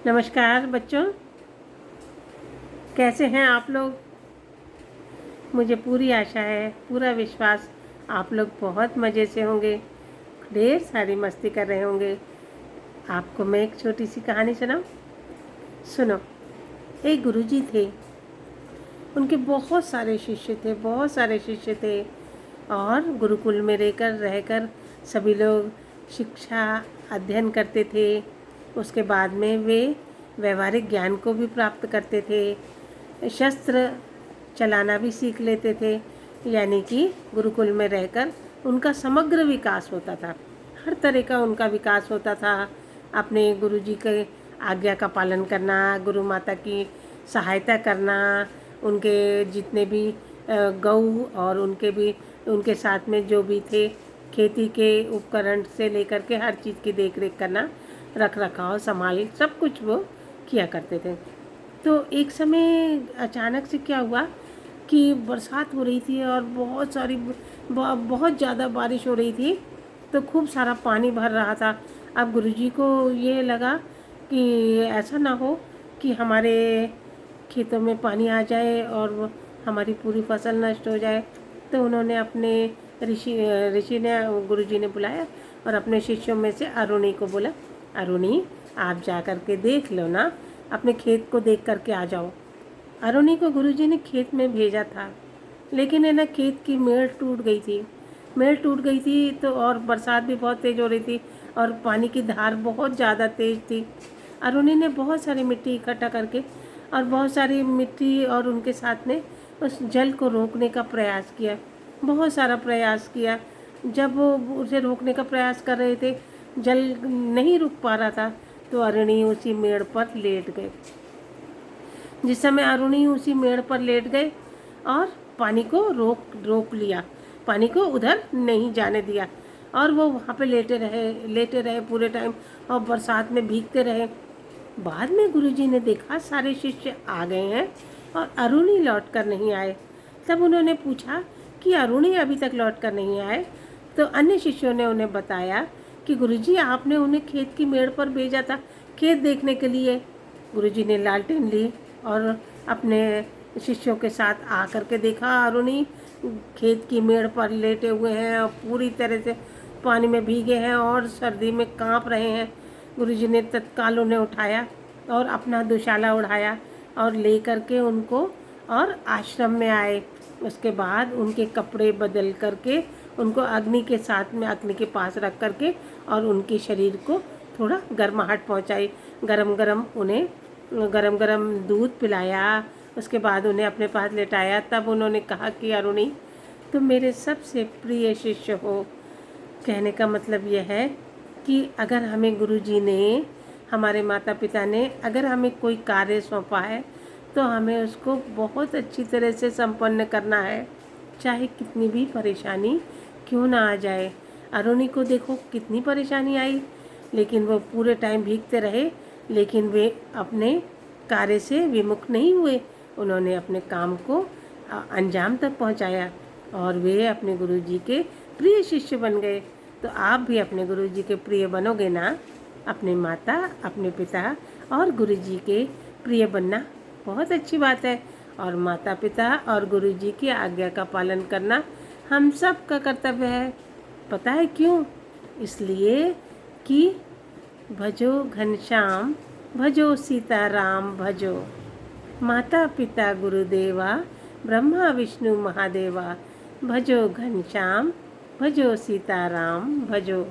नमस्कार बच्चों, कैसे हैं आप लोग। मुझे पूरी आशा है, पूरा विश्वास आप लोग बहुत मज़े से होंगे, ढेर सारी मस्ती कर रहे होंगे। आपको मैं एक छोटी सी कहानी सुनाऊं। सुनो। एक गुरुजी थे, उनके बहुत सारे शिष्य थे, बहुत सारे शिष्य थे। और गुरुकुल में रहकर सभी लोग शिक्षा अध्ययन करते थे। उसके बाद में वे व्यवहारिक ज्ञान को भी प्राप्त करते थे, शस्त्र चलाना भी सीख लेते थे। यानी कि गुरुकुल में रहकर उनका समग्र विकास होता था, हर तरह का उनका विकास होता था। अपने गुरुजी के आज्ञा का पालन करना, गुरु माता की सहायता करना, उनके जितने भी गऊ और उनके साथ में जो भी थे, खेती के उपकरण से लेकर के हर चीज़ की देख रेख करना, रख रखाव संभाल सब कुछ वो किया करते थे। तो एक समय अचानक से क्या हुआ कि बरसात हो रही थी और बहुत ज़्यादा बारिश हो रही थी, तो खूब सारा पानी भर रहा था। अब गुरुजी को ये लगा कि ऐसा ना हो कि हमारे खेतों में पानी आ जाए और हमारी पूरी फसल नष्ट हो जाए। तो उन्होंने अपने ऋषि ने गुरुजी ने बुलाया और अपने शिष्यों में से अरुणी को बोला, अरुणी आप जा कर के देख लो ना, अपने खेत को देख करके आ जाओ। अरुणी को गुरुजी ने खेत में भेजा था, लेकिन है ना, खेत की मेड़ टूट गई थी तो, और बरसात भी बहुत तेज़ हो रही थी और पानी की धार बहुत ज़्यादा तेज़ थी। अरुणी ने बहुत सारी मिट्टी इकट्ठा करके और बहुत सारी मिट्टी और उनके साथ में उस जल को रोकने का प्रयास किया, बहुत सारा प्रयास किया। जब वो उसे रोकने का प्रयास कर रहे थे, जल नहीं रुक पा रहा था, तो अरुणी उसी मेड़ पर लेट गए। जिस समय अरुणी उसी मेड़ पर लेट गए और पानी को रोक लिया, पानी को उधर नहीं जाने दिया, और वो वहाँ पे लेटे रहे पूरे टाइम और बरसात में भीगते रहे। बाद में गुरुजी ने देखा सारे शिष्य आ गए हैं और अरुणी लौट कर नहीं आए। तब उन्होंने पूछा कि अरुणी अभी तक लौट कर नहीं आए। तो अन्य शिष्यों ने उन्हें बताया कि गुरुजी आपने उन्हें खेत की मेड़ पर भेजा था, खेत देखने के लिए। गुरुजी ने लालटेन ली और अपने शिष्यों के साथ आकर के देखा, अरुणी खेत की मेड़ पर लेटे हुए हैं और पूरी तरह से पानी में भीगे हैं और सर्दी में कांप रहे हैं। गुरुजी ने तत्काल उन्हें उठाया और अपना दुशाला उड़ाया और ले करके उनको और आश्रम में आए। उसके बाद उनके कपड़े बदल करके उनको अग्नि के पास रख करके और उनके शरीर को थोड़ा गर्माहट पहुंचाई। गरम गरम दूध पिलाया। उसके बाद उन्हें अपने पास लेटाया। तब उन्होंने कहा कि अरुणी तुम मेरे सबसे प्रिय शिष्य हो। कहने का मतलब यह है कि अगर हमें गुरुजी ने, हमारे माता पिता ने अगर हमें कोई कार्य सौंपा है तो हमें उसको बहुत अच्छी तरह से संपन्न करना है, चाहे कितनी भी परेशानी क्यों ना आ जाए। अरुणी को देखो कितनी परेशानी आई, लेकिन वो पूरे टाइम भीगते रहे, लेकिन वे अपने कार्य से विमुख नहीं हुए। उन्होंने अपने काम को अंजाम तक पहुंचाया और वे अपने गुरुजी के प्रिय शिष्य बन गए। तो आप भी अपने गुरुजी के प्रिय बनोगे ना। अपने माता, अपने पिता और गुरुजी के प्रिय बनना बहुत अच्छी बात है, और माता पिता और गुरुजी की आज्ञा का पालन करना हम सब का कर्तव्य है। पता है क्यों? इसलिए कि भजो घनश्याम भजो सीताराम भजो, माता पिता गुरुदेवा ब्रह्मा विष्णु महादेवा, भजो घनश्याम भजो सीताराम भजो।